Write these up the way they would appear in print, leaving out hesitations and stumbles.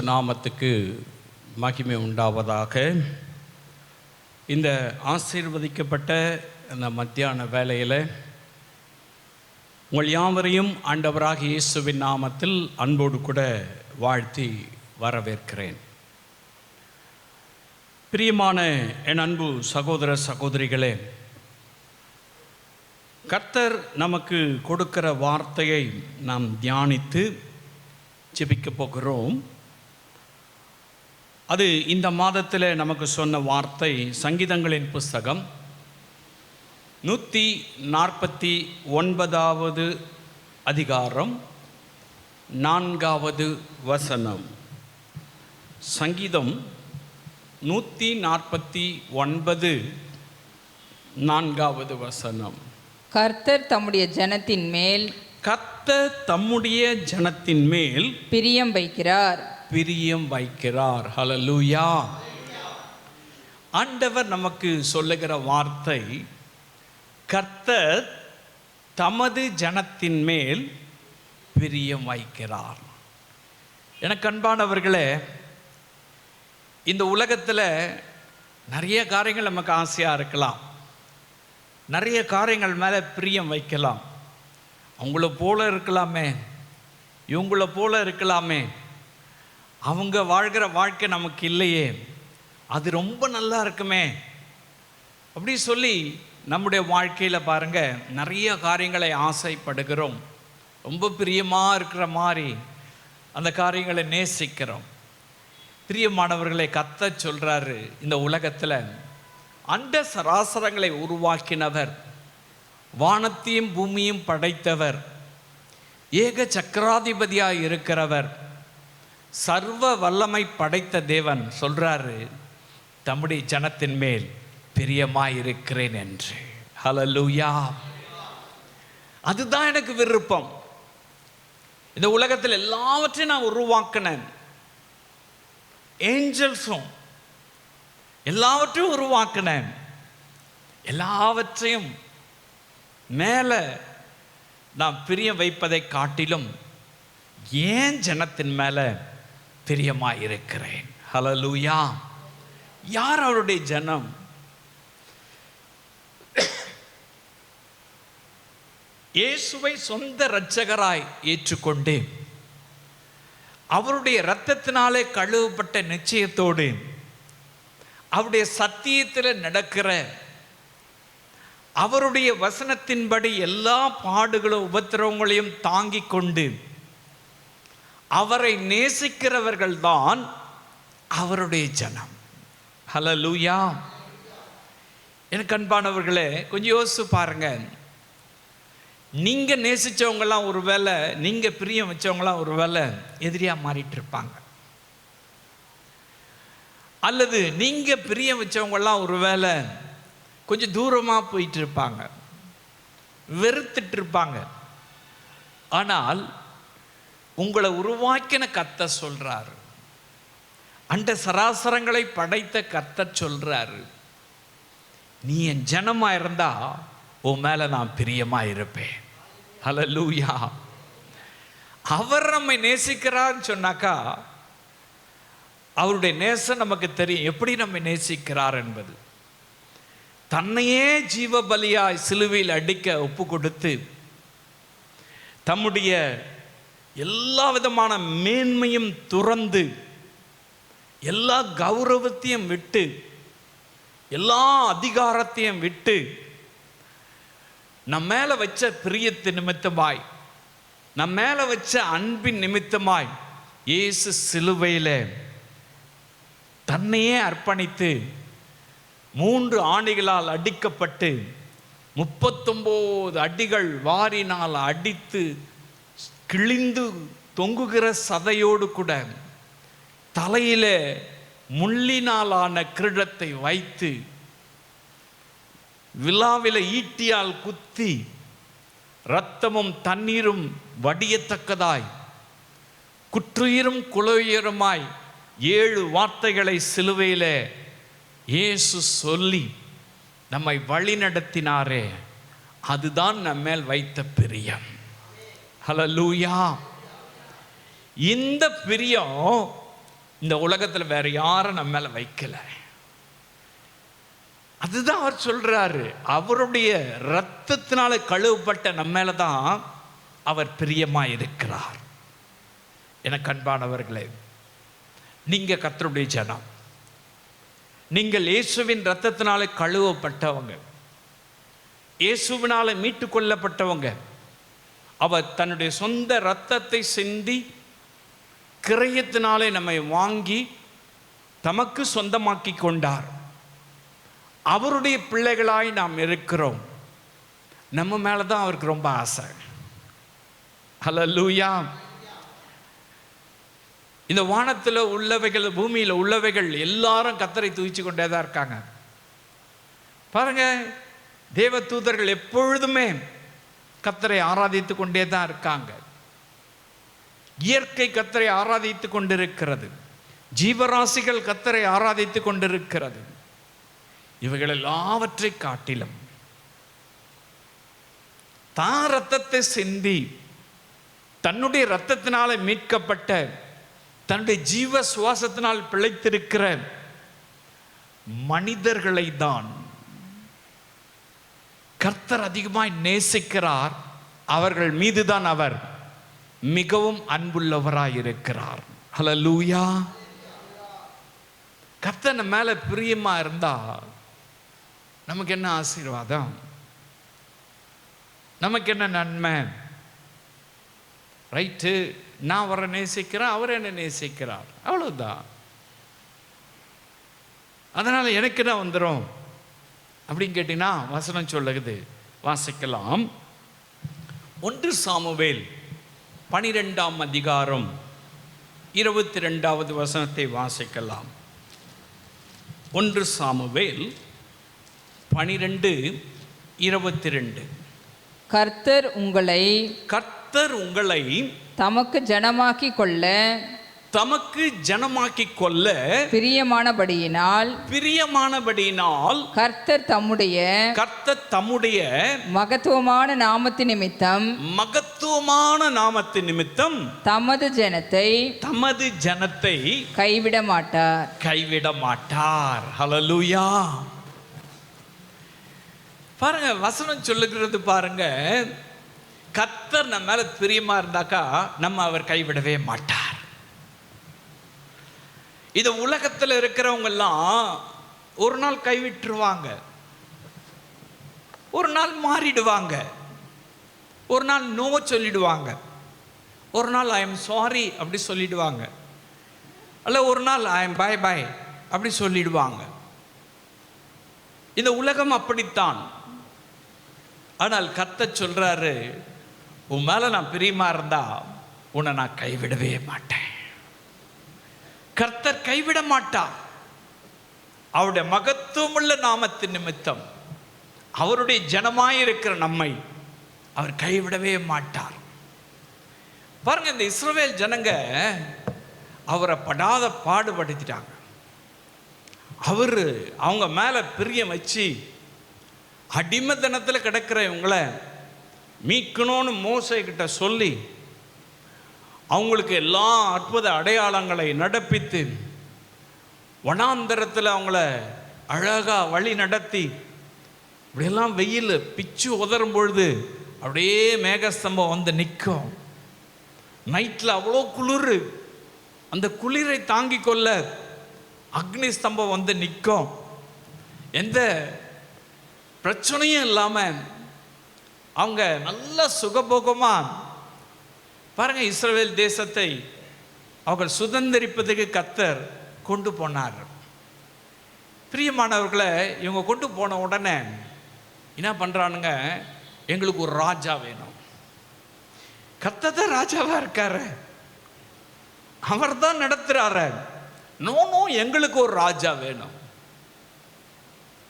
நாமத்துக்கு மகிமை உண்டாவதாக. இந்த ஆசீர்வதிக்கப்பட்ட இந்த மத்தியான வேளையில் உங்கள் யாவரையும் ஆண்டவராகிய இயேசுவின் நாமத்தில் அன்போடு கூட வாழ்த்தி வரவேற்கிறேன். பிரியமான என் அன்பு சகோதர சகோதரிகளே, கர்த்தர் நமக்கு கொடுக்கிற வார்த்தையை நாம் தியானித்து ஜெபிக்க போகிறோம். அது இந்த மாதத்தில் நமக்கு சொன்ன வார்த்தை சங்கீதங்களின் புஸ்தகம் 149வது அதிகாரம் 4வது வசனம். சங்கீதம் 149 4வது வசனம். கர்த்தர் தம்முடைய ஜனத்தின் மேல் பிரியம் வைக்கிறார். ஹல்லேலூயா. ஆண்டவர் நமக்கு சொல்லுகிற வார்த்தை, கர்த்தர் தமது ஜனத்தின் மேல் பிரியம் வைக்கிறார். எனக்கு அன்பானவர்களே, இந்த உலகத்தில் நிறைய காரியங்கள் நமக்கு ஆசையாக இருக்கலாம், நிறைய காரியங்கள் மேலே பிரியம் வைக்கலாம். அவங்கள போல இருக்கலாமே, இவங்கள போல இருக்கலாமே, அவங்க வாழ்கிற வாழ்க்கை நமக்கு இல்லையே, அது ரொம்ப நல்லா இருக்குமே அப்படி சொல்லி நம்முடைய வாழ்க்கையில் பாருங்கள் நிறைய காரியங்களை ஆசைப்படுகிறோம். ரொம்ப பிரியமாக இருக்கிற மாதிரி அந்த காரியங்களை நேசிக்கிறோம். பிரியமானவர்களை, கர்த்தர் சொல்கிறாரு, இந்த உலகத்தில் அண்ட சராசரங்களை உருவாக்கினவர், வானத்தையும் பூமியும் படைத்தவர், ஏக சக்கராதிபதியாக இருக்கிறவர், சர்வ வல்லமை படைத்த தேவன் சொல்றாரு, தம்முடைய ஜனத்தின் மேல் பிரியமாயிருக்கிறேன் என்று. ஹல்லேலூயா. அதுதான் எனக்கு விருப்பம். இந்த உலகத்தில் எல்லாவற்றையும் நான் உருவாக்கினேன், ஏஞ்சல்ஸும் எல்லாவற்றையும் உருவாக்கினேன். எல்லாவற்றையும் மேலே நான் பிரியம் வைப்பதை காட்டிலும் ஏன் ஜனத்தின் மேலே பிரியமாயிருக்கிறேன். ஹல்லேலூயா. யார் அவருடைய ஜனம்? இயேசுவை சொந்த இரட்சகராய் ஏற்றுக்கொண்டு அவருடைய இரத்தத்தினாலே கழுவப்பட்ட நிச்சயத்தோடு அவருடைய சத்தியத்தில் நடக்கிற, அவருடைய வசனத்தின்படி எல்லா பாடுகளும் உபத்திரவங்களையும் தாங்கிக் கொண்டு அவரை நேசிக்கிறவர்கள் தான் அவருடைய ஜனம். ஹல்லேலூயா. எனக்கு அன்பானவர்களே, கொஞ்சம் யோசிச்சு பாருங்க. நீங்க நேசிச்சவங்கலாம் ஒரு வேளை, நீங்க பிரியம் வச்சவங்களாம் ஒரு வேளை எதிரியா மாறிட்டு இருப்பாங்க, அல்லது நீங்க பிரியம் வச்சவங்கலாம் ஒரு வேளை கொஞ்சம் தூரமாக போயிட்டு இருப்பாங்க, வெறுத்துட்டு இருப்பாங்க. ஆனால் உங்களை உருவாக்கின கர்த்தர் சொல்றாரு, அண்ட சராசரங்களை படைத்த கர்த்தர் சொல்றாரு, நீ என் ஜனமா இருந்தா உன் மேல நான் பிரியமா இருப்பேன். ஹல்லேலூயா. அவர் நம்மை நேசிக்கிறார்னு சொன்னாக்கா அவருடைய நேசம் நமக்கு தெரியும், எப்படி நம்மை நேசிக்கிறார் என்பது. தன்னையே ஜீவ பலியாய் சிலுவையில் அடிக்க ஒப்பு கொடுத்து தம்முடைய எல்லா விதமான மேன்மையும் துறந்து, எல்லா கௌரவத்தையும் விட்டு, எல்லா அதிகாரத்தையும் விட்டு, நம்ம மேல வச்ச பிரியத்து நிமித்தமாய், நம்ம மேல வச்ச அன்பின் நிமித்தமாய் இயேசு சிலுவையில் தன்னையே அர்ப்பணித்து 3 ஆணிகளால் அடிக்கப்பட்டு 39 அடிகள் வாரினால் அடித்து கிழிந்து தொங்குகிற சதையோடு கூட தலையில முள்ளினாலான கிரீடத்தை வைத்து விலாவில ஈட்டியால் குத்தி இரத்தமும் தண்ணீரும் வடியத்தக்கதாய் குற்றுயிரும் குலையுயிருமாய் 7 வார்த்தைகளை சிலுவையிலே இயேசு சொல்லி நம்மை வழி நடத்தினாரே, அதுதான் நம்ம மேல் வைத்த பிரியம். ஹல்லேலூயா. இந்த பிரியம் இந்த உலகத்தில் வேற யாரும் நம்ம மேல வைக்கல. அதுதான் அவர் சொல்றாரு. அவருடைய இரத்தத்தினால கழுவப்பட்ட நம்ம மேல தான் அவர் பிரியமா இருக்கிறார். எனக்கு அன்பானவர்களே, நீங்க கர்த்தருடைய ஜனம். நீங்கள் இயேசுவின் இரத்தத்தினால கழுவப்பட்டவங்க, இயேசுவினால மீட்டு கொள்ளப்பட்டவங்க. அவர் தன்னுடைய சொந்த இரத்தத்தை சிந்தி கிரயத்தினாலே நம்மை வாங்கி தமக்கு சொந்தமாக்கி கொண்டார். அவருடைய பிள்ளைகளாய் நாம் இருக்கிறோம். நம்ம மேல தான் அவருக்கு ரொம்ப ஆசை. ஹல்லேலூயா. இந்த வானத்தில் உள்ளவைகள், பூமியில் உள்ளவைகள் எல்லாரும் கர்த்தரை துதிச்சு கொண்டே தான் இருக்காங்க. பாருங்க, தேவ தூதர்கள் எப்பொழுதுமே கர்த்தரை ஆராதித்து கொண்டே தான் இருக்காங்க. இயற்கை கர்த்தரை ஆராதித்து கொண்டிருக்கிறது. ஜீவராசிகள் கர்த்தரை ஆராதித்து கொண்டிருக்கிறது. இவைகள் எல்லாவற்றை காட்டிலும் தான் இரத்தத்தை சிந்தி தன்னுடைய இரத்தத்தினால மீட்கப்பட்ட, தன்னுடைய ஜீவ சுவாசத்தினால் பிழைத்திருக்கிற மனிதர்களை தான் கர்த்தர் அதிகமாய் நேசிக்கிறார். அவர்கள் மீதுதான் அவர் மிகவும் அன்புள்ளவராய் இருக்கிறார். ஹல்லேலூயா. கர்த்தர் நம்ம மேல பிரியமா இருந்தா நமக்கு என்ன ஆசீர்வாதம், நமக்கு என்ன நன்மை? ரைட்டு, நான் அவரை நேசிக்கிறேன், அவர் என்ன நேசிக்கிறார், அவ்வளவுதான். அதனால எனக்கு என்ன வந்துடும் அப்படின்னு கேட்டீங்கன்னா, வசனம் சொல்லுது, வாசிக்கலாம். 1 சாமுவேல் 12ஆம் அதிகாரம் 22வது வசனத்தை வாசிக்கலாம். 1 சாமுவேல் 12:22. கர்த்தர் உங்களை தமக்கு ஜனமாக்கி கொள்ள பிரியமானபடியினால் கர்த்தர் தம்முடைய மகத்துவமான நாமத்தின் நிமித்தம் தமது ஜனத்தை கைவிட மாட்டார். ஹல்லேலூயா. பாருங்க, வசனம் சொல்லுகிறது பாருங்க, கர்த்தர் நம்ம மேல பிரியமா இருந்தாக்கா நம்ம அவர் கைவிடவே மாட்டார். இந்த உலகத்தில் இருக்கிறவங்க எல்லாம் ஒரு நாள் கைவிட்டுருவாங்க, ஒரு நாள் மாறிடுவாங்க, ஒரு நாள் நோ சொல்லிடுவாங்க, ஒரு நாள் ஐ எம் சாரி அப்படி சொல்லிடுவாங்க, அல்ல ஒரு நாள் ஐ எம் பை பை அப்படி சொல்லிடுவாங்க. இந்த உலகம் அப்படித்தான். ஆனால் கர்த்தர் சொல்றாரு, உன் மேல நான் பிரியமா இருந்தா உன்னை நான் கைவிடவே மாட்டேன். கர்த்தர் கைவிட மாட்டார். அவருடைய மகத்துவமுள்ள நாமத்தின் நிமித்தம் அவருடைய ஜனமாயிருக்கிற நம்மை அவர் கைவிடவே மாட்டார். பாருங்க, இந்த இஸ்ரவேல் ஜனங்க அவரை படாத பாடுபடுத்திட்டாங்க. அவங்க மேல பிரியம் வச்சு அடிமைத்தனத்தில் கிடக்கிற இவங்களை மீட்கணும்னு மோசே கிட்ட சொல்லி அவங்களுக்கு எல்லா அற்புத அடையாளங்களை நடப்பித்து வனாந்தரத்தில் அவங்கள அழகா வழி நடத்தி, இப்படியெல்லாம் வெயில் பிச்சு உதறும் பொழுது அப்படியே மேகஸ்தம்பம் வந்து நிற்கும். நைட்டில் அவ்வளோ குளிர், அந்த குளிரை தாங்கி கொள்ள அக்னி ஸ்தம்பம் வந்து நிற்கும். எந்த பிரச்சனையும் இல்லாமல் அவங்க நல்ல சுகபோகமா பாருங்க இஸ்ரவேல் தேசத்தை அவர்கள் சுதந்திரிப்பதற்கு கர்த்தர் கொண்டு போனார். பிரியமானவர்களை, இவங்க கொண்டு போன உடனே என்ன பண்றானுங்க, எங்களுக்கு ஒரு ராஜா வேணும். கர்த்தர் தான் ராஜாவா இருக்காரு, அவர் தான் நடத்துறாரு. நோ எங்களுக்கு ஒரு ராஜா வேணும்.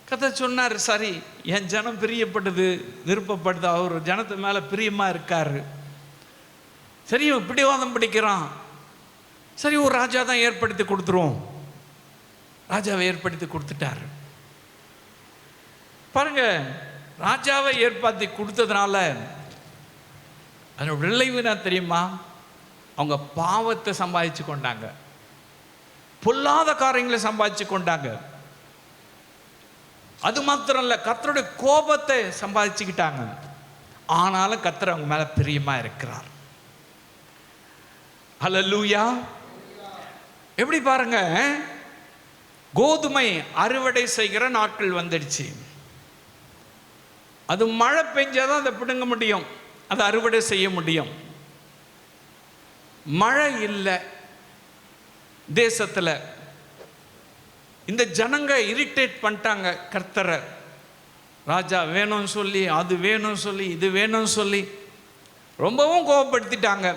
கர்த்தர் சொன்னார், சரி, என் ஜனம் பிரியப்படுது, விருப்பப்படுது, அவர் ஜனத்து மேல பிரியமா இருக்காரு. சரி, பிடிவாதம் பிடிக்கிறான், சரி ஒரு ராஜா தான் ஏற்படுத்தி கொடுத்துருவோம். ராஜாவை ஏற்படுத்தி கொடுத்துட்டாரு. பாருங்க, ராஜாவை ஏற்படுத்தி கொடுத்ததுனால அதோட விளைவு என்ன தெரியுமா? அவங்க பாவத்தை சம்பாதிச்சு கொண்டாங்க. பொல்லாத காரியங்களை சம்பாதிச்சு கொண்டாங்க. அது மாத்திரம் இல்ல, கர்த்தருடைய கோபத்தை சம்பாதிச்சுக்கிட்டாங்க. ஆனாலும் கர்த்தர் அவங்க மேல பிரியமா இருக்கிறார். ஹல்லேலூயா. எப்படி பாருங்க, கோதுமை அறுவடை செய்கிற நாட்கள் வந்துடுச்சு. அது மழை பெஞ்சாதான் அதை பிடுங்க முடியும், அதை அறுவடை செய்ய முடியும். மழை இல்லை தேசத்துல. இந்த ஜனங்க இரிட்டேட் பண்ணிட்டாங்க கர்த்தரை. ராஜா வேணும்னு சொல்லி, அது வேணும்னு சொல்லி, இது வேணும்னு சொல்லி ரொம்பவும் கோபப்படுத்திட்டாங்க.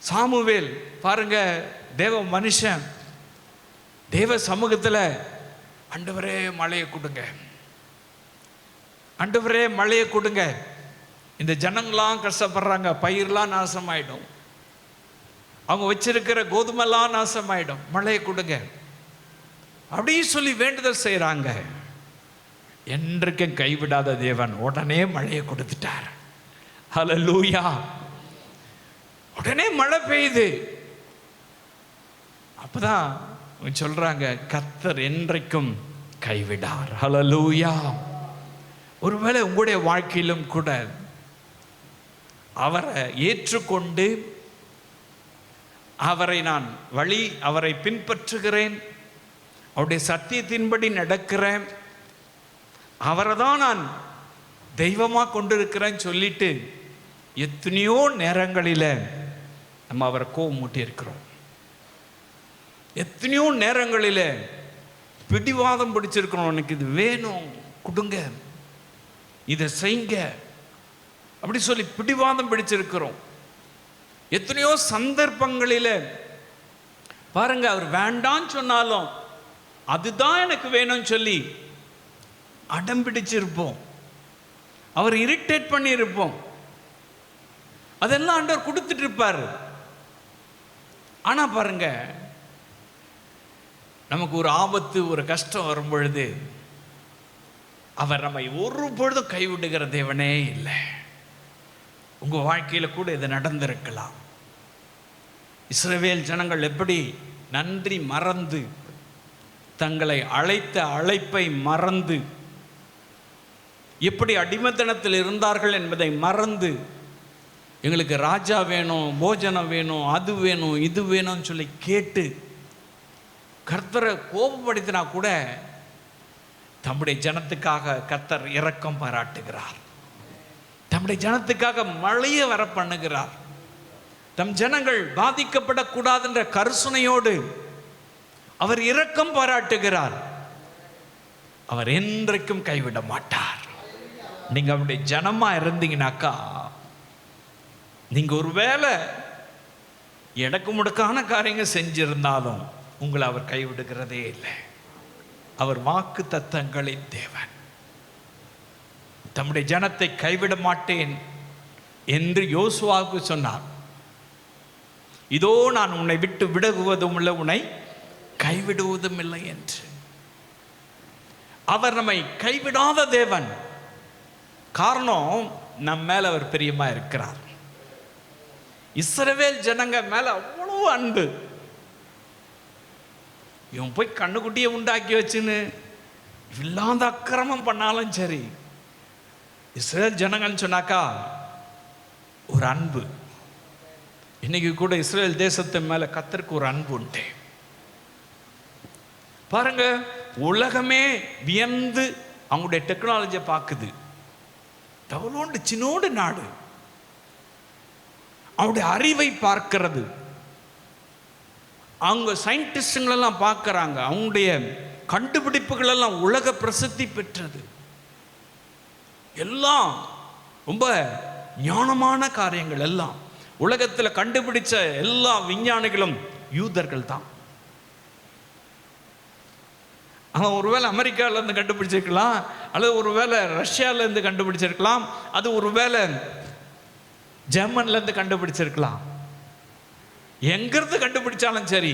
சாமுவேல் பாருங்க, தேவ மனுஷன், தேவ சமூகத்துல ஆண்டவரே மழையை கொடுங்க, ஆண்டவரே மழையை கொடுங்க, இந்த ஜனங்களாம் கஷ்டப்படுறாங்க, பயிரெலாம் நாசமாயிடும், அவங்க வச்சிருக்கிற கோதுமெல்லாம் நாசமாயிடும், மழையை கொடுங்க அப்படின்னு சொல்லி வேண்டுதல் செய்கிறாங்க. என்றைக்கும் கைவிடாத தேவன் உடனே மழையை கொடுத்துட்டார். ஹல்லேலூயா. உடனே மழை பெய்யுது. அப்பதான் சொல்றாங்க, கர்த்தர் என்றைக்கும் கைவிடார். ஹல்லேலூயா. ஒருவேளை உங்களுடைய வாழ்க்கையிலும் கூட அவரை ஏற்றுக்கொண்டு அவரை நான் அவரை பின்பற்றுகிறேன், அவருடைய சத்தியத்தின்படி நடக்கிறேன், அவரை தான் நான் தெய்வமாக கொண்டிருக்கிறேன்னு சொல்லிட்டு எத்தனையோ நேரங்களில் நம்ம அவரை கோபம் மூட்டி இருக்கிறோம். எத்தனையோ நேரங்களில் பிடிவாதம் பிடிச்சிருக்கிறோம். எனக்கு இது வேணும், கொடுங்க, இதை செய்யுங்க அப்படி சொல்லி பிடிவாதம் பிடிச்சிருக்கிறோம். எத்தனையோ சந்தர்ப்பங்களில் பாருங்க, அவர் வேண்டான்னு சொன்னாலும் அதுதான் எனக்கு வேணும்னு சொல்லி அடம் பிடிச்சிருப்போம், அவர் இரிட்டேட் பண்ணியிருப்போம். அதெல்லாம் ஆண்டவர் கொடுத்துட்டு இருப்பார். ஆனா பாருங்க, நமக்கு ஒரு ஆபத்து, ஒரு கஷ்டம் வரும் பொழுது அவர் நம்மை ஒரு பொழுதும் கைவிடுகிற தேவனே இல்லை. உங்க வாழ்க்கையில கூட இது நடந்திருக்கலாம். இஸ்ரவேல் ஜனங்கள் எப்படி நன்றி மறந்து, தங்களை அழைத்த அழைப்பை மறந்து, எப்படி அடிமைத்தனத்தில் இருந்தார்கள் என்பதை மறந்து, எங்களுக்கு ராஜா வேணும், போஜனம் வேணும், அது வேணும், இது வேணும்னு சொல்லி கேட்டு கர்த்தரை கோபப்படுத்தினா கூட தம்முடைய ஜனத்துக்காக கர்த்தர் இரக்கம் பாராட்டுகிறார். தம்முடைய ஜனத்துக்காக மழையை வர பண்ணுகிறார். தம் ஜனங்கள் பாதிக்கப்படக்கூடாது என்ற கருசுனையோடு அவர் இரக்கம் பாராட்டுகிறார். அவர் என்றைக்கும் கைவிட மாட்டார். நீங்க அவருடைய ஜனமா இருந்தீங்கன்னாக்கா, நீங்க ஒருவேளை எடக்கு முடக்கான காரியங்கள் செஞ்சிருந்தாலும் உங்களை அவர் கைவிடுகிறதே இல்லை. அவர் வாக்கு தத்தங்களின் தேவன். தம்முடைய ஜனத்தை கைவிட மாட்டேன் என்று யோசுவாவுக்கு சொன்னார். இதோ நான் உன்னை விட்டு விலகுவதும் இல்லை, உன்னை கைவிடுவதும் இல்லை என்று. அவர் நம்மை கைவிடாத தேவன். காரணம், நம் மேல அவர் பிரியமா இருக்கிறார். இஸ்ரவேல் ஜனங்க மேல அவ்வளவு அன்பு. இவன் போய் கண்ணுக்குட்டியை உண்டாக்கி வச்சுன்னு இல்லாத அக்கிரமம் பண்ணாலும் சரி, இஸ்ரேல் ஜனங்கன்னு சொன்னாக்கா ஒரு அன்பு. இன்னைக்கு கூட இஸ்ரேல் தேசத்து மேல கர்த்தருக்கு ஒரு அன்பு உண்டு. பாருங்க, உலகமே வியந்து அவங்களுடைய டெக்னாலஜியை பார்க்குது. தவளோண்டு சின்னோடு நாடு அவருடைய அறிவை பார்க்கிறது. அவங்க சயின்டிஸ்டுங்களெல்லாம் பார்க்குறாங்க. அவங்களுடைய கண்டுபிடிப்புகள் எல்லாம் உலக பிரசித்தி பெற்றது. எல்லாம் ரொம்ப ஞானமான காரியங்கள். எல்லாம் உலகத்தில் கண்டுபிடிச்ச எல்லா விஞ்ஞானிகளும் யூதர்கள் தான். அவன் ஒருவேளை அமெரிக்காவிலேருந்து கண்டுபிடிச்சிருக்கலாம், அல்லது ஒருவேளை ரஷ்யாவிலேருந்து கண்டுபிடிச்சிருக்கலாம், அது ஒருவேளை ஜெர்மன்லேருந்து கண்டுபிடிச்சிருக்கலாம். எங்கிருந்து கண்டுபிடிச்சாலும் சரி,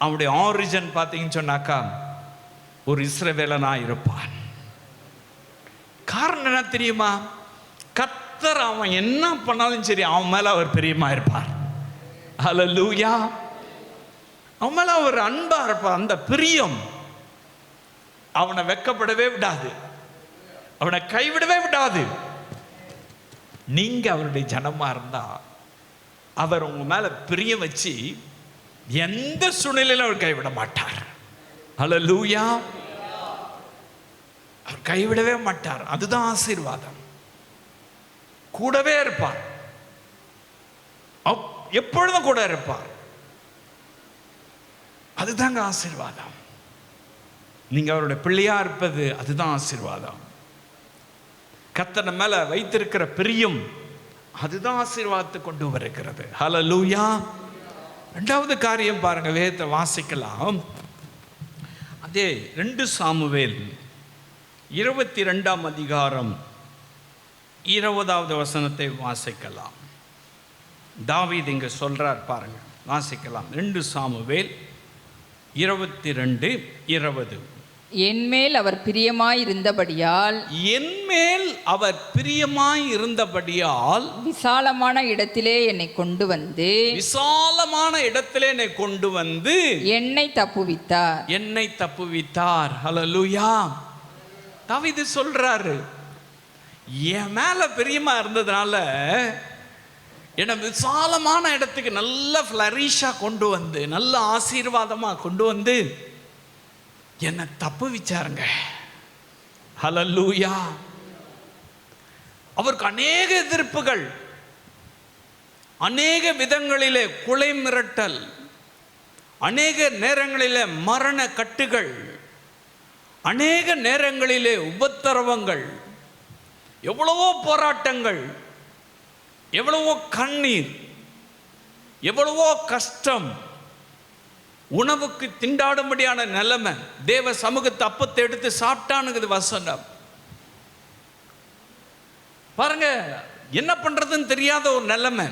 அவனுடைய ஆரிஜின் பார்த்தீங்கன்னு சொன்னாக்கா ஒரு இஸ்ரவேலனா இருப்பான். காரணம் என்ன தெரியுமா? கர்த்தர் அவன் என்ன பண்ணாலும் சரி அவன் மேல அவர் பிரியமா இருப்பார். ஹல்லேலூயா. அவன் மேல அவர் அன்பா இருப்பார். அந்த பிரியம் அவனை வெக்கப்படவே விடாது, அவனை கைவிடவே விடாது. நீங்க அவருடைய ஜனமா இருந்தா அவர் உங்க மேல பிரியம் வச்சு எந்த சூழ்நிலையிலும் அவர் கைவிட மாட்டார். ஹல்லேலூயா. அவர் கைவிடவே மாட்டார். அதுதான் ஆசீர்வாதம். கூடவே இருப்பார், எப்பொழுதும் கூட இருப்பார். அதுதாங்க ஆசீர்வாதம். நீங்க அவருடைய பிள்ளையா இருப்பது அதுதான் ஆசீர்வாதம். கர்த்தர் மேல வைத்திருக்கிற பிரியம் அதுதான் ஆசீர்வாதத்தை கொண்டு வருகிறது. ஹல்லேலூயா. இரண்டாவது காரியம் பாருங்க, வேதத்தை வாசிக்கலாம். அதே 2 சாமுவேல் 22ஆம் அதிகாரம் 20வது வசனத்தை வாசிக்கலாம். தாவீது இங்க சொல்றார் பாருங்க, வாசிக்கலாம். 2 சாமுவேல் 22:20. என்மேல் அவர் பிரியமாயிருந்தபடியால், என்மேல் அவர் பிரியமாயிருந்தபடியால் விசாலமான இடத்திலே என்னை கொண்டு வந்து, விசாலமான இடத்திலே என்னை கொண்டு வந்து என்னை தப்புவித்தார். என்னை தப்புவித்தார். ஹல்லேலூயா. தாவீது சொல்றாரு, என் மேல பிரியமா இருந்ததுனால என்னை விசாலமான இடத்துக்கு நல்ல ஃப்ளரிஷா கொண்டு வந்து, நல்ல ஆசீர்வாதமா கொண்டு வந்து என்னை தப்புவிச்சாருங்க. ஹல்லேலூயா. அவருக்கு அநேக எதிர்ப்புகள், அநேக விதங்களிலே கொலை மிரட்டல், அநேக நேரங்களிலே மரண கட்டுகள், அநேக நேரங்களிலே உபத்திரவங்கள், எவ்வளவோ போராட்டங்கள், எவ்வளவோ கண்ணீர், எவ்வளவோ கஷ்டம், உணவுக்கு திண்டாடும்படியான நிலைமை. தேவ சமூகத்தை அப்பத்தை எடுத்து சாப்பிட்டானுங்குது வசனம். பாருங்க, என்ன பண்றதுன்னு தெரியாத ஒரு நிலைமை.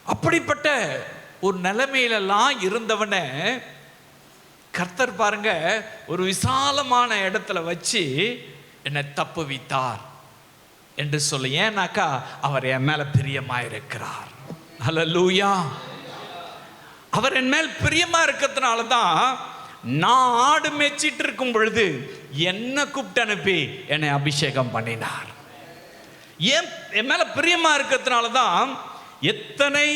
அப்படிப்பட்ட ஒரு நிலைமையிலெல்லாம் இருந்தவனை கர்த்தர் பாருங்க ஒரு விசாலமான இடத்துல வச்சு என்னை தப்புவித்தார் என்று சொல்லி. ஏன்னாக்கா அவர் என் மேல பிரியமாயிருக்கிறார். ஹல்லேலூயா. அவர் என் மேல் பிரியமா இருக்கிறதுனால தான் நான் ஆடு மேய்ச்சிட்டு இருக்கும் பொழுது என்ன கூப்பிட்டு அனுப்பி என்னை அபிஷேகம் பண்ணினார். ஏன் என் மேல பிரியமா இருக்கிறதுனால தான் எத்தனை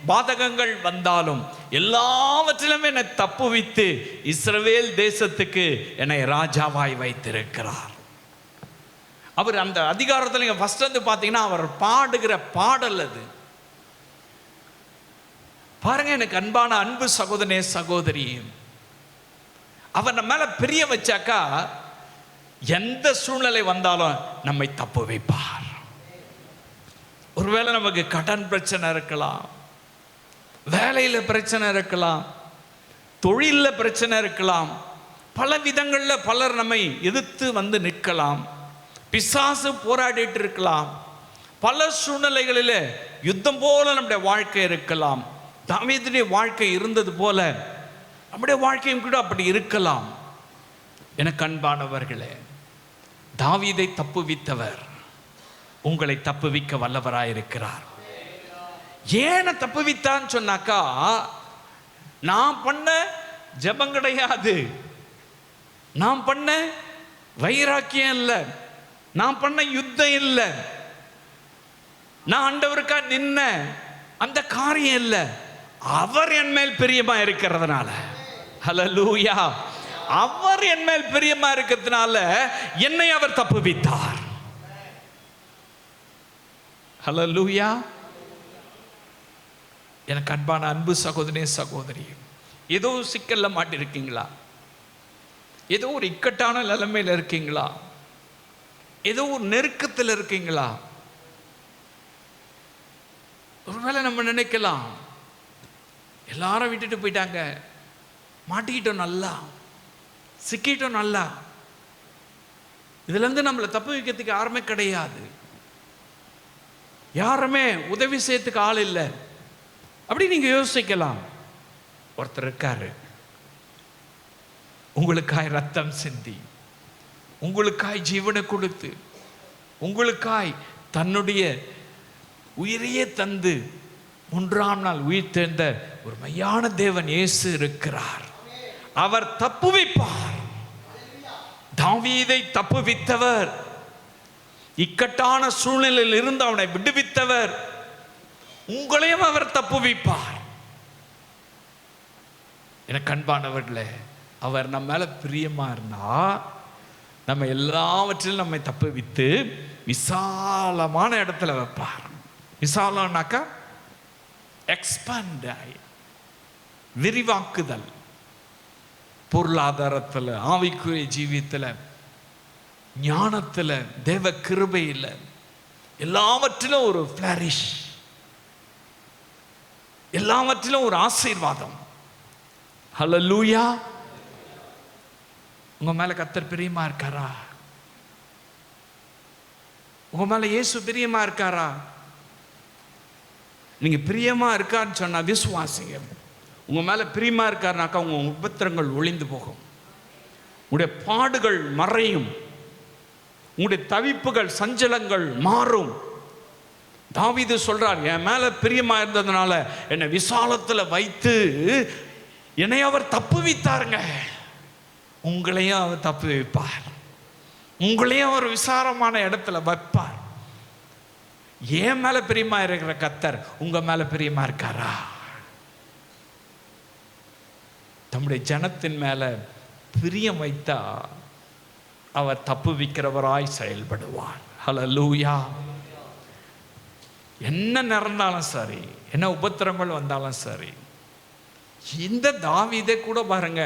பாதகங்கள் வந்தாலும் எல்லாவற்றிலும் என்னை தப்புவித்து இஸ்ரவேல் தேசத்துக்கு என்னை ராஜாவாய் வைத்திருக்கிறார். அவர் அந்த அதிகாரத்தில் நீங்க ஃபர்ஸ்ட் வந்து பார்த்தீங்கன்னா அவர் பாடுகிற பாடல் அது பாருங்க. எனக்கு அன்பான அன்பு சகோதரனே சகோதரி, அவர் நம்ம மேல பிரிய வச்சாக்கா எந்த சூழ்நிலை வந்தாலும் நம்மை தப்பு வைப்பார். ஒருவேளை நமக்கு கடன் பிரச்சனை இருக்கலாம், வேலையில பிரச்சனை இருக்கலாம், தொழில பிரச்சனை இருக்கலாம், பல விதங்கள்ல பலர் நம்மை எதிர்த்து வந்து நிற்கலாம், பிசாசு போராடிட்டு இருக்கலாம், பல சூழ்நிலைகளில் யுத்தம் போல நம்முடைய வாழ்க்கை இருக்கலாம். தாவீதுடைய வாழ்க்கை இருந்தது போல நம்முடைய வாழ்க்கையும் கூட அப்படி இருக்கலாம். எனக்கு அன்பானவர்களே, தாவீதை தப்புவித்தவர் உங்களை தப்புவிக்க வல்லவராயிருக்கிறார். ஏன தப்புவித்தான்னு சொன்னாக்கா, நான் பண்ண ஜெபம் கிடையாது, நான் பண்ண வைராக்கியம் இல்லை, நான் பண்ண யுத்தம் இல்லை, நான் ஆண்டவருக்கா நின்ன அந்த காரியம் இல்லை, அவர் என் மேல் பிரியமா இருக்கிறதுனால. ஹல்லேலூயா. அவர் என் மேல் பிரியமா இருக்கிறதுனால என்னை அவர் தப்புவித்தார். ஹல்லேலூயா. எனக்கு அன்பான அன்பு சகோதரனே சகோதரி, ஏதோ சிக்கல்ல மாட்டிருக்கீங்களா? ஏதோ ஒரு இக்கட்டான நிலைமையில் இருக்கீங்களா? ஏதோ ஒரு நெருக்கத்தில் இருக்கீங்களா? ஒருவேளை நம்ம நினைக்கலாம், எல்லாரும் விட்டுட்டு போயிட்டாங்க, மாட்டிக்கிட்டோம், நல்லா சிக்கிட்டோம், நல்லா இதுல இருந்து நம்மளை தப்பு வைக்கிறதுக்கு யாருமே கிடையாது, யாருமே உதவி செய்யறதுக்கு ஆள் இல்லை அப்படி நீங்க யோசிக்கலாம். ஒருத்தர் இருக்காரு, உங்களுக்காய் ரத்தம் சிந்தி, உங்களுக்காய் ஜீவனை கொடுத்து, உங்களுக்காய் தன்னுடைய உயிரையே தந்து மூன்றாம் நாள் உயிர்த்தெழுந்த ஒரு மெய்யான தேவன் இயேசு இருக்கிறார். அவர் தப்புவிப்பார். தாவீதை தப்புவித்தவர், இக்கட்டான சூழ்நிலையில் இருந்து அவனை விடுவித்தவர், உங்களையும் அவர் தப்புவிப்பார். எனக்கு அன்பானவர்களே, அவர் நம்ம மேல பிரியமா இருந்தா நம்ம எல்லாவற்றிலும் நம்மை தப்புவித்து விசாலமான இடத்துல வைப்பார். விசாலம்னாக்கா எக்ஸ்பாண்ட், விரிவாக்குதல். பொருளாதாரத்தில், ஆவிக்குரிய ஜீவியத்தில், ஞானத்தில், தேவ கிருபையில், எல்லாவற்றிலும் ஒரு ஃப்ளரிஷ், எல்லாவற்றிலும் ஒரு ஆசீர்வாதம். ஹல்லேலூயா. உங்க மேல கர்த்தர் பிரியமா இருக்காரா? உங்க மேல இயேசு பிரியமா இருக்காரா? நீங்க பிரியமா இருக்கான்னு சொன்னா விசுவாசிங்க. உங்க மேல பிரியமா இருக்காருனாக்கா உங்க உபத்திரங்கள் ஒளிந்து போகும், உங்களுடைய பாடுகள் மறையும், உங்களுடைய தவிப்புகள் சஞ்சலங்கள் மாறும். தாவீது சொல்றார், என் மேல பிரியமா இருந்ததுனால என்னை விசாலத்துல வைத்து என்னை அவர் தப்புவித்தாருங்க. உங்களையும் அவர் தப்பு வைப்பார், உங்களையும் அவர் விசாலமான இடத்துல வைப்பார். என் மேல பிரியமா இருக்கிற கர்த்தர் உங்க மேல பிரியமா இருக்காரா? தம்முடைய ஜனத்தின் மேல பிரியம் வைத்தா அவர் தப்புவிக்கிறவராய் செயல்படுவார். ஹல்லேலூயா. என்ன நடந்தாலும் சரி, என்ன உபத்திரங்கள் வந்தாலும் சரி, இந்த தாவீதை கூட பாருங்க,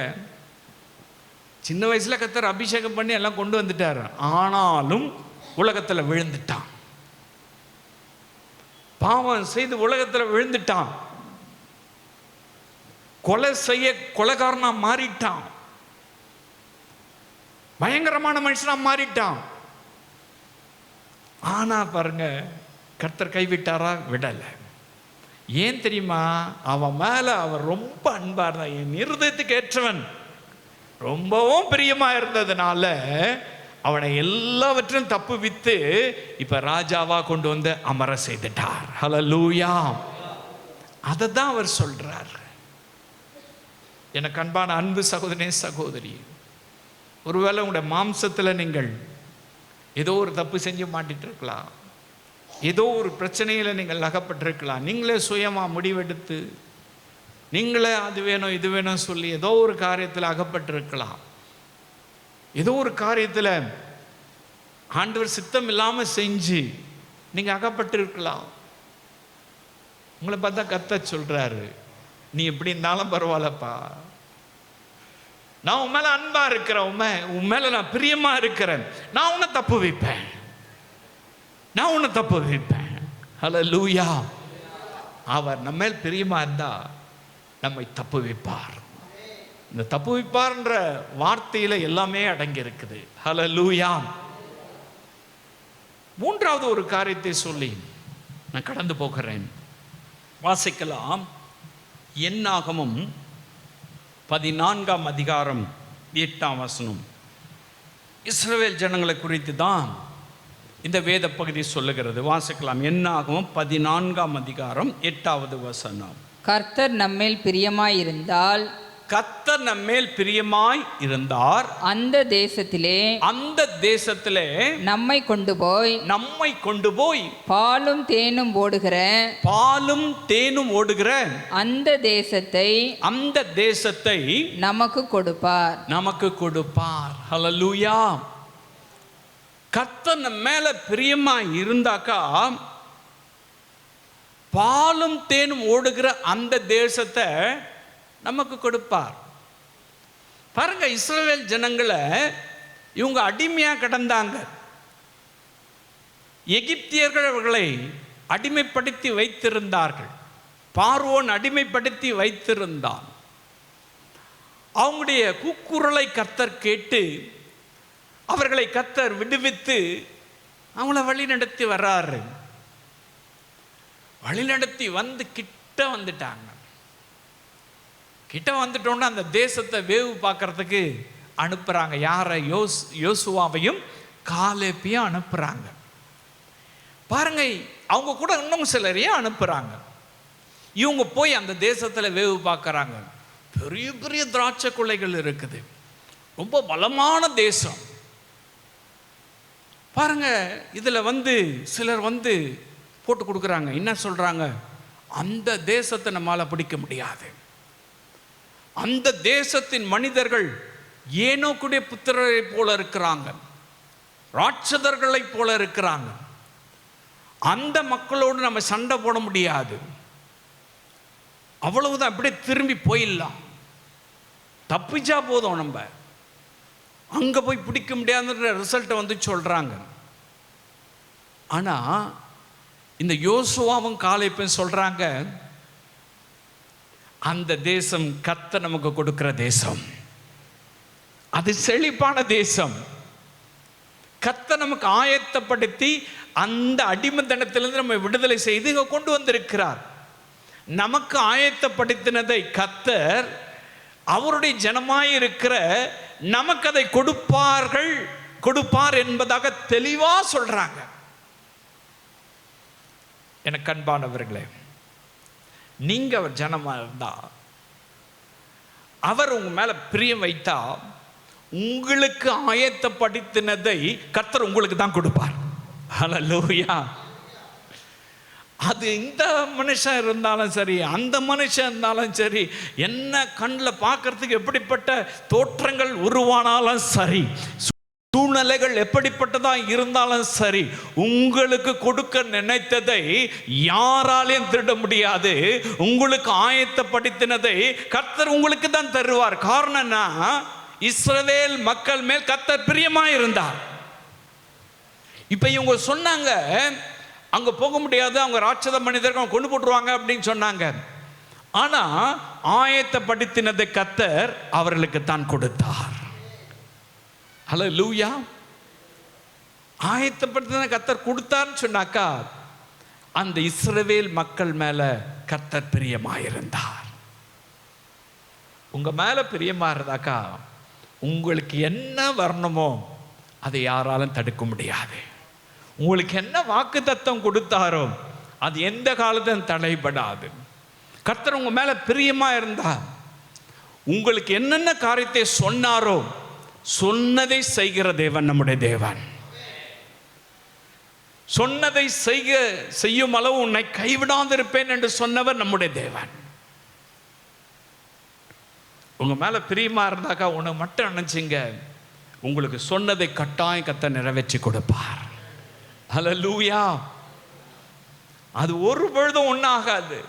சின்ன வயசுல கர்த்தர் அபிஷேகம் பண்ணி எல்லாம் கொண்டு வந்துட்டார். ஆனாலும் உலகத்துல விழுந்துட்டான், பாவம் செய்து உலகத்துல விழுந்துட்டான், கொலை செய்ய கொலைகாரனா மாறிட்டான், பயங்கரமான மனுஷனா மாறிட்டான். ஆனா பாருங்க, கர்த்தர் கைவிட்டாரா? விடல. ஏன் தெரியுமா? அவன் மேல அவர் ரொம்ப அன்பா இருந்தான். என் இருதயத்துக்கு ஏற்றவன், ரொம்பவும் பிரியமா இருந்ததுனால அவனை எல்லாவற்றையும் தப்பு வித்து இப்ப ராஜாவா கொண்டு வந்து அமர செய்துட்டார். ஹல்லேலூயா. அதை தான் அவர் சொல்றார். எனக்கு அன்பான அன்பு சகோதரனே, சகோதரி, ஒருவேளை உங்களுடைய மாம்சத்துல நீங்கள் ஏதோ ஒரு தப்பு செஞ்சு மாட்டிட்டு இருக்கலாம், ஏதோ ஒரு பிரச்சனையில நீங்கள் அகப்பட்டிருக்கலாம், நீங்களே சுயமா முடிவெடுத்து நீங்களே அது வேணும் இது வேணும் சொல்லி ஏதோ ஒரு காரியத்தில் அகப்பட்டிருக்கலாம், ஏதோ ஒரு காரியத்தில் ஆண்டவர் சித்தம் இல்லாம செஞ்சு நீங்க அகப்பட்டிருக்கலாம். உங்களை பார்த்தா கர்த்தர் சொல்றாரு, நீ எப்படி இருந்தாலும் பரவாயில்லப்பா, நான் உன் மேல அன்பா இருக்கிறேன், உன் மேல நான் பிரியமா இருக்கிறேன், நான் உன்னை தப்பு வைப்பேன், நான் உன்னை தப்பு வைப்பேன். ஹல்லேலூயா. அவர் நம்ம மேல் பிரியமா இருந்தா நம்மை தப்பு வைப்பார். இந்த தப்பு வைப்பார்ன்ற வார்த்தையில எல்லாமே அடங்கி இருக்குது. ஹல்லேலூயா. மூன்றாவது ஒரு காரியத்தை சொல்லி நான் கடந்து போகிறேன். வாசிக்கலாம். என்னாகமம் 14ஆம் அதிகாரம் 8ஆம் வசனம். இஸ்ரவேல் ஜனங்களை குறித்து தான் இந்த வேத பகுதி சொல்லுகிறது. வாசிக்கலாம். என்னாகமம் 14ஆம் அதிகாரம் 8வது வசனம். கர்த்தர் நம்மேல் பிரியமாயிருந்தால், கர்த்தர் நம்மேல் பிரியமாய் இருந்தார், அந்த தேசத்திலே நம்மை கொண்டு போய் பாலும் தேனும் ஓடுகிற அந்த தேசத்தை நமக்கு கொடுப்பார். ஹல்லேலூயா. கர்த்தர் நம்ம மேல பிரியமாய் இருந்தாக்கா பாலும் தேனும் ஓடுகிற அந்த தேசத்தை நமக்கு கொடுப்பார். பாருங்க, இஸ்ரவேல் ஜனங்களை இவங்க அடிமையா கிடந்தாங்க. எகிப்தியர்கள் அவர்களை அடிமைப்படுத்தி வைத்திருந்தார்கள். பார்வோன் அடிமைப்படுத்தி வைத்திருந்தான். அவங்களுடைய கூக்குரலை கர்த்தர் கேட்டு அவர்களை கர்த்தர் விடுவித்து அவங்கள வழி நடத்தி வர்றாரு. வழி நடத்தி வந்து கிட்ட வந்துட்டாங்க. கிட்ட வந்துட்டோன்னா அந்த தேசத்தை வேவு பார்க்கறதுக்கு அனுப்புறாங்க. யாரை? யோசுவாவையும் காலேப்பையும் அனுப்புறாங்க. பாருங்க, அவங்க கூட இன்னும் சிலரையும் அனுப்புறாங்க. இவங்க போய் அந்த தேசத்தில் வேவு பார்க்குறாங்க. பெரிய பெரிய திராட்சை கொள்ளைகள் இருக்குது, ரொம்ப பலமான தேசம். பாருங்க, இதில் சிலர் போட்டு கொடுக்குறாங்க. என்ன சொல்கிறாங்க? அந்த தேசத்தை நம்மளால் பிடிக்க முடியாது. அந்த தேசத்தின் மனிதர்கள் ஏனோக்குடைய புத்திரரை போல இருக்கிறாங்க, ராட்சதர்களை போல இருக்கிறாங்க. அந்த மக்களோடு நம்ம சண்டை போட முடியாது, அவ்வளவுதான், அப்படியே திரும்பி போயிடலாம், தப்பிச்சா போதும், நம்ம அங்கே போய் பிடிக்க முடியாதுன்ற ரிசல்ட்டை சொல்கிறாங்க. ஆனால் இந்த யோசுவாவும் காலேப்பும் சொல்கிறாங்க, அந்த தேசம் கர்த்தர் நமக்கு கொடுக்கிற தேசம், அது செழிப்பான தேசம். கர்த்தர் நமக்கு ஆயத்தப்படுத்தி அந்த அடிமைத்தனத்திலிருந்து நம்ம விடுதலை செய்து இங்கே கொண்டு வந்திருக்கிறார். நமக்கு ஆயத்தப்படுத்தினதை கர்த்தர் அவருடைய ஜனமாய் இருக்கிற நமக்கு அதை கொடுப்பார் என்பதாக தெளிவா சொல்றாங்க. எனக்கு அன்பானவர்களே, நீங்க அவர் ஜனமா இருந்தா, அவர் உங்க மேல பிரியம் வைத்தா, உங்களுக்கு ஆயத்தப்படுத்தினதை கர்த்தர் உங்களுக்கு தான் கொடுப்பார். ஹல்லேலூயா. அது இந்த மனுஷன் இருந்தாலும் சரி, அந்த மனுஷன் இருந்தாலும் சரி, என்ன கண்ணில் பார்க்கறதுக்கு எப்படிப்பட்ட தோற்றங்கள் உருவானாலும் சரி, சூழ்நிலைகள் எப்படிப்பட்டதா இருந்தாலும் சரி, உங்களுக்கு கொடுக்க நினைத்ததை யாராலையும் திருட முடியாது. உங்களுக்கு ஆயத்தப்படுத்தினதை கர்த்தர் உங்களுக்கு தான் தருவார். காரணம்னா, இஸ்ரவேல் மக்கள் மேல் கர்த்தர் பிரியமா இருந்தார். இப்ப இவங்க சொன்னாங்க, அங்க போக முடியாது, அவங்க ராட்சத மனிதர்கள் கொண்டு போட்டுருவாங்க அப்படின்னு சொன்னாங்க. ஆனா ஆயத்தப்படுத்தினதை கர்த்தர் அவர்களுக்கு தான் கொடுத்தார். ஹல்லேலூயா. ஆயத்தப்படுத்தின கர்த்தர் கொடுத்தார்னு சொன்னாக்கா, அந்த இஸ்ரவேல் மக்கள் மேல கர்த்தர் பிரியமாயிருந்தார். உங்க மேல பிரியமா இருந்தாக்கா, உங்களுக்கு என்ன வரணுமோ அதை யாராலும் தடுக்க முடியாது. உங்களுக்கு என்ன வாக்கு தத்தம் கொடுத்தாரோ அது எந்த காலத்திலும் தடைபடாது. கர்த்தர் உங்க மேல பிரியமா இருந்தா, உங்களுக்கு என்னென்ன காரியத்தை சொன்னாரோ சொன்னதை செய்கிற தேவன் நம்முடைய தேவன். சொன்னதை செய்யும் அளவு உன்னை கைவிடாதிருப்பேன் என்று சொன்னவர் நம்முடைய தேவன். உங்க மேல பிரியமா இருந்தாக்கா, உனக்கு மட்டும் நினைச்சிங்க, உங்களுக்கு சொன்னதை கட்டாயம் கர்த்தர் நிறைவேற்றி கொடுப்பார். ஹல்லேலூயா. அது ஒரு பொழுதும் ஒன்றாகாது.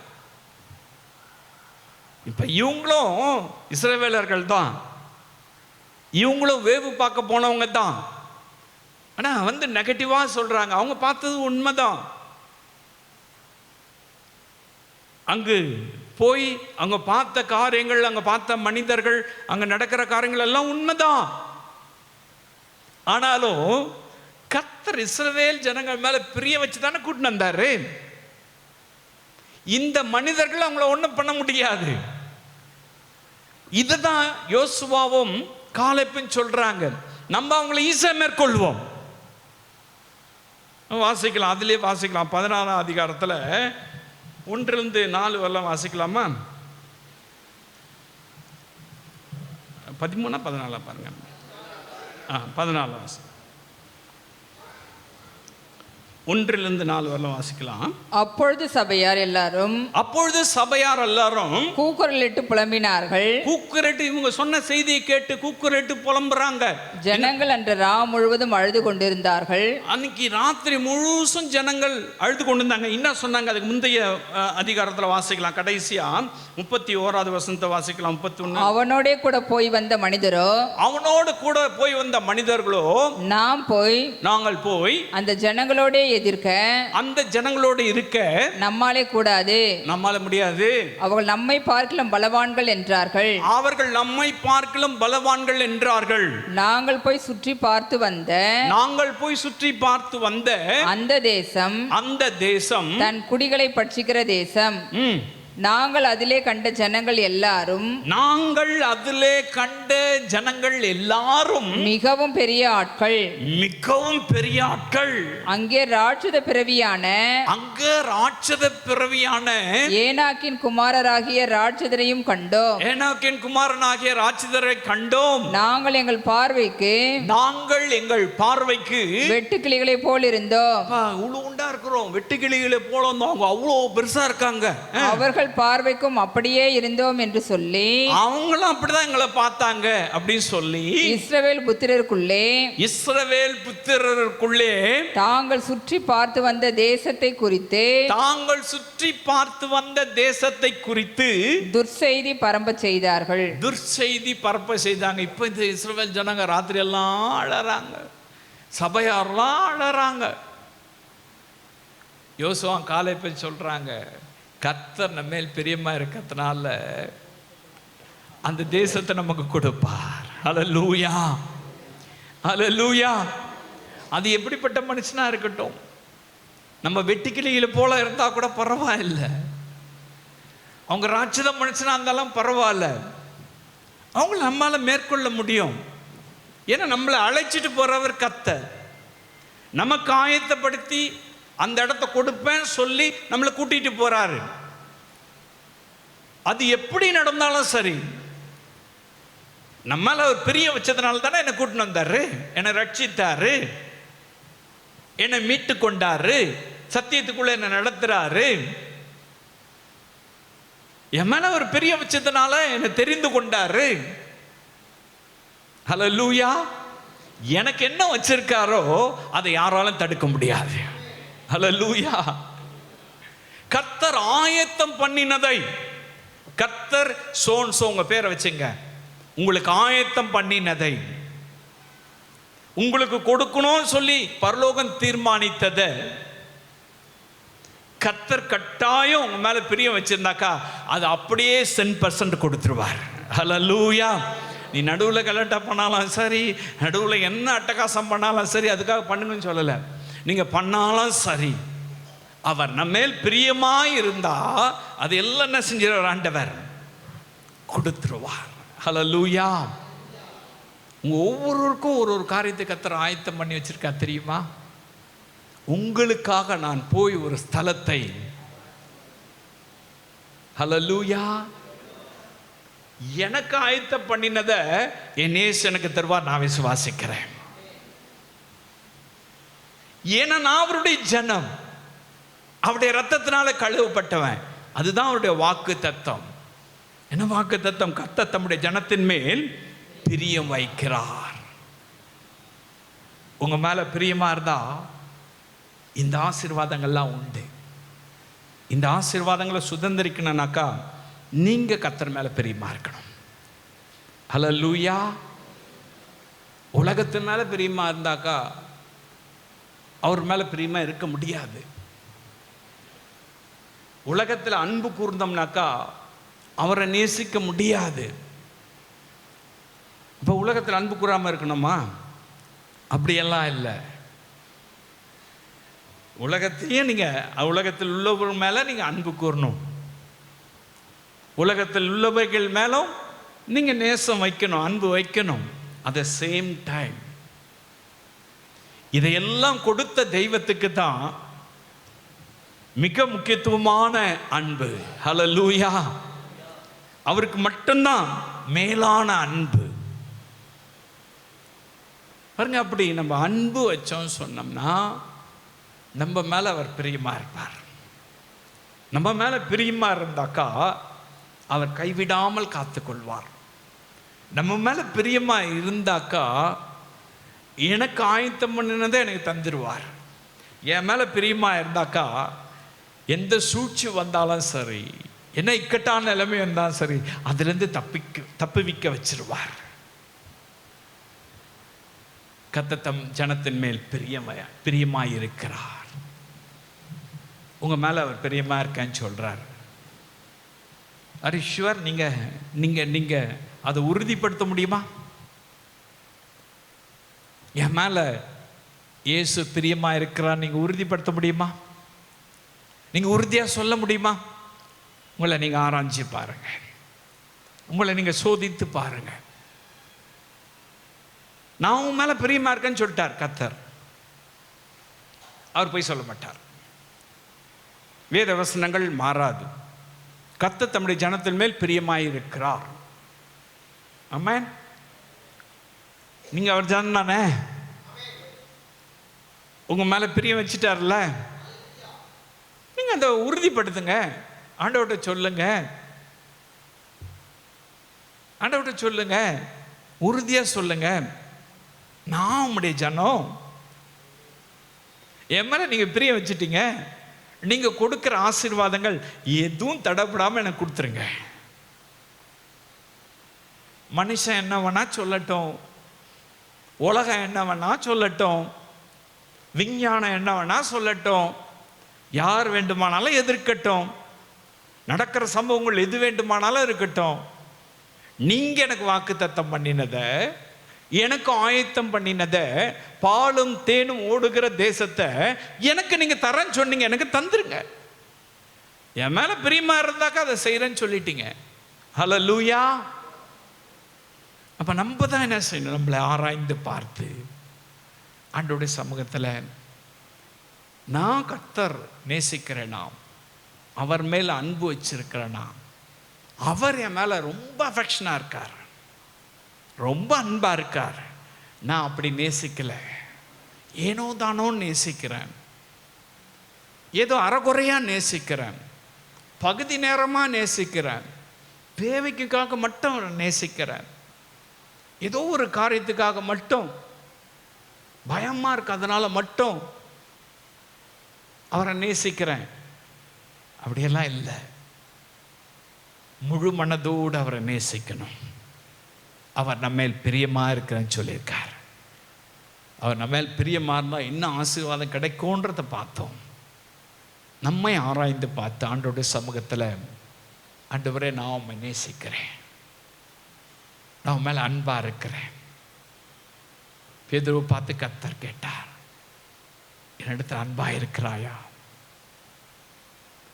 இப்ப இவங்களும் இஸ்ரவேலர்கள் தான், இவங்களும் வேவு பார்க்க போனவங்க தான். ஆனா நெகட்டிவா சொல்றாங்க. அவங்க பார்த்தது உண்மைதான். அங்கு போய் அங்க பார்த்த காரியங்கள், அங்க பார்த்த மனிதர்கள், அங்க நடக்கிற காரியங்கள் எல்லாம் உண்மைதான். ஆனாலும் கர்த்தர் இஸ்ரவேல் ஜனங்கள் மேல பிரிய வச்சு தானே கூட்டிட்டு வந்தாரு. இந்த மனிதர்கள் அவங்கள ஒண்ணும் பண்ண முடியாது. இதுதான் யோசுவாவும் காலேப்பும் சொல்றாங்க. நம்ம அவங்களை ஈஸியா மேற்கொள்வோம். வாசிக்கலாம், அதிலே வாசிக்கலாம். 14ஆம் அதிகாரத்துல 1-4 வரலாம் வாசிக்கலாமா? 13 14 பாருங்க. 14 வாசி. 1-4 வரலாம் வாசிக்கலாம். அப்பொழுது சபையார் எல்லாரும் கூக்குரலிட்டு புலம்பினார்கள். கூக்குரலிட்டு, இவங்க சொன்ன செய்தியை கேட்டு கூக்குரலிட்டு புலம்புறாங்க. ஜனங்கள் அன்று ராம் முழுவதும் அழுது கொண்டிருந்தார்கள். அன்னைக்கு ராத்திரி முழுசும் ஜனங்கள் அழுது கொண்டிருந்தாங்க. என்ன சொன்னாங்க? அதுக்கு முந்தைய அதிகாரத்துல வாசிக்கலாம். கடைசியா 31வது வசனத்தை வாசிக்கலாம். 31. அவனோட கூட போய் வந்த மனிதர்களோ நாங்கள் போய் அந்த ஜனங்களோட ஜனங்களோடு இருக்க நம்மாலே கூடாது, நம்மால முடியாது. அவர்கள் நம்மை பார்க்கலாம் பலவான்கள் என்றார்கள். நாங்கள் போய் சுற்றி பார்த்து வந்த அந்த தேசம் தன் குடிகளை பட்சிக்கிற தேசம். நாங்கள் அதிலே கண்ட ஜனங்கள் எல்லாரும் நாங்கள் அதிலே கண்ட ஜனங்கள் எல்லாரும் மிகவும் பெரிய ஆட்கள். மிகவும் பெரிய ஆட்கள். அங்கே ராட்சத பிறவியான ஏனாக்கின் குமாரராகிய ராட்சதரையும் கண்டோம். ஏனாக்கின் குமாரனாகிய ராட்சதரை கண்டோம். நாங்கள் எங்கள் பார்வைக்கு வெட்டுக்கிளிகளை போல் இருந்தோம். உண்டா இருக்கிறோம், வெட்டுக்கிளிகளை போல அவங்க அவ்வளவு பெருசா இருக்காங்க. அவர்கள் பார்வைக்கும் அப்படியே இருந்தோம் என்று சொல்லி அவங்களும் அப்படிதான் எங்களை பார்த்தாங்க அப்படின்னு சொல்லி இஸ்ரவேல் புத்திரருக்குள்ளே தாங்கள் சுற்றி பார்த்து வந்த தேசத்தை குறித்து துர்செய்தி பரப்ப செய்தார்கள். இப்ப இந்த இஸ்ரவேல் ஜனங்க ராத்திரி எல்லாம் அழறாங்க, சபையாரெல்லாம் அழறாங்க. யோசுவா காலை போய் சொல்றாங்க, கர்த்தர் நம்ம மேல் பிரியமா இருக்கிறதுனால அந்த தேசத்தை நமக்கு கொடுப்பார். ஹல்லேலூயா, ஹல்லேலூயா. அது எப்படிப்பட்ட மனுஷனா இருக்கட்டும், நம்ம வெட்டுக்கிளிகளை போல இருந்தா கூட பரவாயில்ல, அவங்க ராட்சத மனுஷனா இருந்தாலும் பரவாயில்ல, அவங்கள நம்மால மேற்கொள்ள முடியும். ஏன்னா நம்மளை அழைச்சிட்டு போறவர் கர்த்தர், நமக்கு ஆயத்தப்படுத்தி அந்த இடத்த கொடுப்பேன்னு சொல்லி நம்மளை கூட்டிட்டு போறாரு. அது எப்படி நடந்தாலும் சரி, நம்மள ஒரு பெரிய வச்சதுனால தானே என்னை கூட்டின்னு வந்தாரு, என்னை ரட்சித்தாரு, என்னை மீட்டு கொண்டாரு, சத்தியத்துக்குள்ள என்னை நடத்துறாரு. என் மேல ஒரு பெரிய வச்சதுனால என்னை தெரிந்து கொண்டாரு. ஹல்லேலூயா. எனக்கு என்ன வச்சிருக்காரோ அதை யாராலும் தடுக்க முடியாது. ஹல்லேலூயா. கர்த்தர் ஆயத்தம் பண்ணினதை, கர்த்தர் உங்க பேரை வச்சுங்க, உங்களுக்கு ஆயத்தம் பண்ணினதை உங்களுக்கு கொடுக்கணும்னு சொல்லி பரலோகம் தீர்மானித்ததை கர்த்தர் கட்டாயம் உங்க மேல பிரியம் வச்சிருந்தாக்கா அது அப்படியே 100% கொடுத்துருவார். ஹல்லேலூயா. நீ நடுவில் கலட்டா பண்ணாலும் சரி, நடுவில் என்ன அட்டகாசம் பண்ணாலும் சரி, அதுக்காக பண்ணுங்கன்னு சொல்லலை, நீங்க பண்ணாலும் சரி, அவர் நம்ம மேல் பிரியமாய் இருந்தா அது எல்லாம் என்ன செஞ்சிருவார், ஆண்டவர் கொடுத்துருவார். ஹல்லேலூயா. உங்க ஒவ்வொருவருக்கும் ஒரு காரியத்தை கர்த்தர் ஆயத்தம் பண்ணி வச்சிருக்கா தெரியுமா? உங்களுக்காக நான் போய் ஒரு ஸ்தலத்தை, ஹல்லேலூயா, எனக்கு ஆயத்தம் பண்ணினதை என் நேசனுக்கு தருவார், நான் விசுவாசிக்கிறேன். ஏன்னா நான் அவருடைய ஜனம், அவருடைய ரத்தத்தினால கழுவப்பட்டவன். அதுதான் அவருடைய வாக்கு தத்தம். என்ன வாக்கு தத்தம்? கர்த்தர் தம்முடைய ஜனத்தின் மேல் பிரியம் வைக்கிறார். உங்க மேல பிரியமா இருந்தா இந்த ஆசீர்வாதங்கள்லாம் உண்டு. இந்த ஆசீர்வாதங்களை சுதந்திரிக்கணும்னாக்கா நீங்க கர்த்தர் மேல பிரியமா இருக்கணும். ஹல்லேலூயா. உலகத்தின் மேல பிரியமா இருந்தாக்கா அவர் மேல பிரியமா இருக்க முடியாது. உலகத்தில் அன்பு கூர்ந்தோம்னாக்கா அவரை நேசிக்க முடியாது. இப்போ உலகத்தில் அன்பு கூறாம இருக்கணுமா? அப்படியெல்லாம் இல்லை. உலகத்தையும் நீங்க உலகத்தில் உள்ளவர்கள் மேல நீங்க அன்பு கூறணும், உலகத்தில் உள்ளவர்கள் மேலும் நீங்க நேசம் வைக்கணும், அன்பு வைக்கணும். அட் த சேம் டைம் இதையெல்லாம் கொடுத்த தெய்வத்துக்கு தான் மிக முக்கியத்துவமான அன்பு. ஹல்லேலூயா. அவருக்கு மட்டும்தான் மேலான அன்பு. பாருங்க, அப்படி நம்ம அன்பு வச்சோம் சொன்னோம்னா நம்ம மேல அவர் பிரியமா இருப்பார். நம்ம மேல பிரியமா இருந்தாக்கா அவர் கைவிடாமல் காத்துக்கொள்வார். நம்ம மேல பிரியமா இருந்தாக்கா எனக்கு ஆயத்தம் பண்ணினதை எனக்கு தந்துடுவார். என் மேல பிரியமா இருந்தாக்கா எந்த சூழ்ச்சி வந்தாலும் சரி, என்ன இக்கட்டான நிலைமை வந்தாலும் சரி, அதிலிருந்து தப்புவிக்க வச்சிருவார். கர்த்தர் தம் ஜனத்தின் மேல் பிரியமாய் இருக்கிறார். உங்க மேல அவர் பிரியமா இருக்கேன்னு சொல்றார். ஷுவர்? நீங்க நீங்க நீங்க அதை உறுதிப்படுத்த முடியுமா? என் மேல இயேசு பிரியமா இருக்கிறார் நீங்க உறுதிப்படுத்த முடியுமா? நீங்க உறுதியா சொல்ல முடியுமா? உங்களை நீங்கள் ஆராய்ச்சி பாருங்க, உங்களை நீங்கள் சோதித்து பாருங்க. நான் உன் மேலே பிரியமா இருக்கேன்னு சொல்லிட்டார் கர்த்தர். அவர் போய் சொல்ல மாட்டார். வேத வசனங்கள் மாறாது. கர்த்தர் தம்முடைய ஜனத்தின் மேல் பிரியமாயிருக்கிறார். ஆமென். நீங்க அவர் ஜனம் தானே, உங்க மேல பிரியம் வச்சுட்டார்ல, நீங்க அதை உறுதிப்படுத்துங்க. ஆண்டவர்கிட்ட சொல்லுங்க, ஆண்டவர்கிட்ட சொல்லுங்க, உறுதியா சொல்லுங்க, நான் உம்முடைய ஜனம், என் மேல நீங்க பிரியம் வச்சுட்டீங்க, நீங்க கொடுக்கிற ஆசீர்வாதங்கள் எதுவும் தடைப்படாம எனக்கு கொடுத்துருங்க. மனுஷன் என்ன வேணா சொல்லட்டும், உலகம் என்ன வேணா சொல்லட்டும், விஞ்ஞானம் என்ன வேணா சொல்லட்டும், யார் வேண்டுமானாலும் எதிர்க்கட்டும், நடக்கிற சம்பவங்கள் எது வேண்டுமானாலும் இருக்கட்டும், நீங்க எனக்கு வாக்குத்தத்தம் பண்ணினதை, எனக்கு ஆயத்தம் பண்ணினதை, பாலும் தேனும் ஓடுகிற தேசத்தை எனக்கு நீங்க தரேன்னு சொன்னீங்க, எனக்கு தந்துருங்க. என் மேல பிரியமா இருந்தாக்கா அதை செய்யறேன்னு சொல்லிட்டீங்க. ஹல்லேலூயா. அப்ப நம்ம தான் என்ன செய்யணும்? நம்மளை ஆராய்ந்து பார்த்து ஆண்டவருடைய சமூகத்தில், நான் கர்த்தர் நேசிக்கிறேனா, அவர் மேல அன்பு வச்சிருக்கிறேனா, அவர் என் மேல ரொம்ப அஃபெக்ஷனா இருக்கார், ரொம்ப அன்பா இருக்கார், நான் அப்படி நேசிக்கல, ஏனோ தானோ நேசிக்கிறேன், ஏதோ அறகுறையா நேசிக்கிறேன், பகுதி நேரமா நேசிக்கிறேன், தேவைக்காக மட்டும் நேசிக்கிறேன், ஏதோ ஒரு காரியத்துக்காக மட்டும், பயமா இருக்கு அதனால மட்டும் அவரை நேசிக்கிறேன், அப்படியெல்லாம் இல்லை. முழு மனதோடு அவரை நேசிக்கணும். அவர் நம்ம மேல் பிரியமா இருக்கிறேன்னு சொல்லியிருக்கார். அவர் நம்ம மேல் பிரியமா இருந்தால் இன்னும் ஆசீர்வாதம் கிடைக்கும்ன்றதை பார்த்தோம். நம்மை ஆராய்ந்து பார்த்து ஆண்டவருடைய சமூகத்தில், ஆண்டவரே நான் உம்மை நேசிக்கிறேன், நான் உன் மேல அன்பா இருக்கிறேன். பேதுருவை பார்த்து கர்த்தர் கேட்டார், என்னிடத்தில் அன்பா இருக்கிறாயா,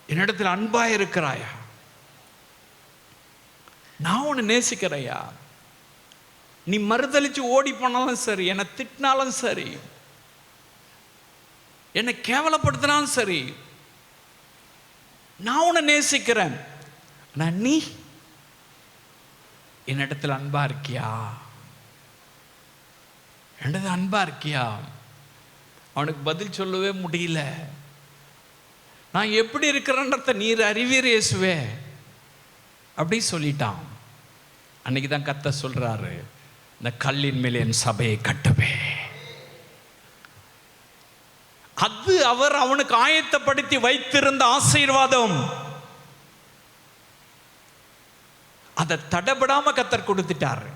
என்னிடத்தில் அன்பா இருக்கிறாயா, நான் உன்னை நேசிக்கிறையா, நீ மறுதலிச்சு ஓடி போனாலும் சரி, என்னை திட்டினாலும் சரி, என்னை கேவலப்படுத்தினாலும் சரி, நான் உன்னை நேசிக்கிறேன், ஆனால் நீ என்னிடத்தில் அன்பா இருக்கியா, என்னிடத்தில் அன்பா இருக்கியா? அவனுக்கு பதில் சொல்லவே முடியல. நான் எப்படி இருக்கிறேன்றத நீர் அறிவீர் இயேசுவே அப்படி சொல்லிட்டான். அன்னைக்கு தான் கர்த்தர் சொல்றாரு, இந்த கல்லின் மேல் என் சபையை கட்டுவே. அது அவர் அவனுக்கு ஆயத்தப்படுத்தி வைத்திருந்த ஆசீர்வாதம். அதை தடைபடாம கர்த்தர் கொடுத்துட்டாரு.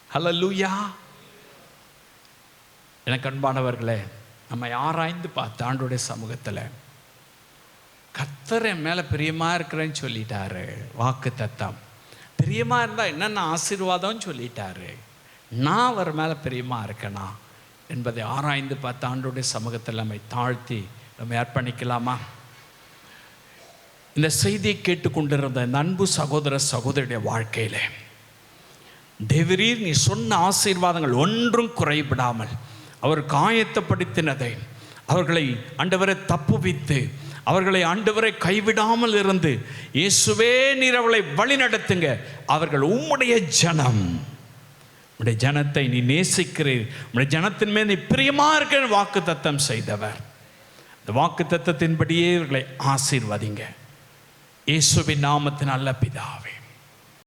ஹல்லேலூயா. எனக்கு அன்பானவர்களே, நம்ம ஆராய்ந்து பார்த்து ஆண்டவருடைய சமூகத்தில், கர்த்தர் என் மேல பிரியமா இருக்கிறேன்னு சொல்லிட்டாரு, வாக்கு தத்தம். பிரியமா இருந்தா என்னென்ன ஆசீர்வாதம் சொல்லிட்டாரு, நான் அவர் மேல பிரியமா இருக்கேனா என்பதை ஆராய்ந்து பார்த்து ஆண்டவருடைய சமூகத்தில் நம்மை தாழ்த்தி நம்ம அர்ப்பணிக்கலாமா? இந்த செய்தியை கேட்டுக்கொண்டிருந்த இந்த அன்பு சகோதர சகோதரியுடைய வாழ்க்கையில, தேவரீர் நீ சொன்ன ஆசீர்வாதங்கள் ஒன்றும் குறைபடாமல் அவருக்கு ஆயத்தப்படுத்தினதை, அவர்களை ஆண்டவரை தப்புவித்து, அவர்களை ஆண்டவரை கைவிடாமல் இருந்து, இயேசுவே நீர் அவளை வழி நடத்துங்க, அவர்கள் உம்முடைய ஜனம், உம்முடைய ஜனத்தை நீ நேசிக்கிறீர், உம்முடைய ஜனத்தின் மேல் நீ பிரியமா இருக்கிற வாக்கு தத்தம் செய்தவர். இந்த வாக்கு தத்தத்தின்படியே இவர்களை ஆசீர்வதிங்க, இயேசுவின் நாமத்தின் நல்ல பிதாவே.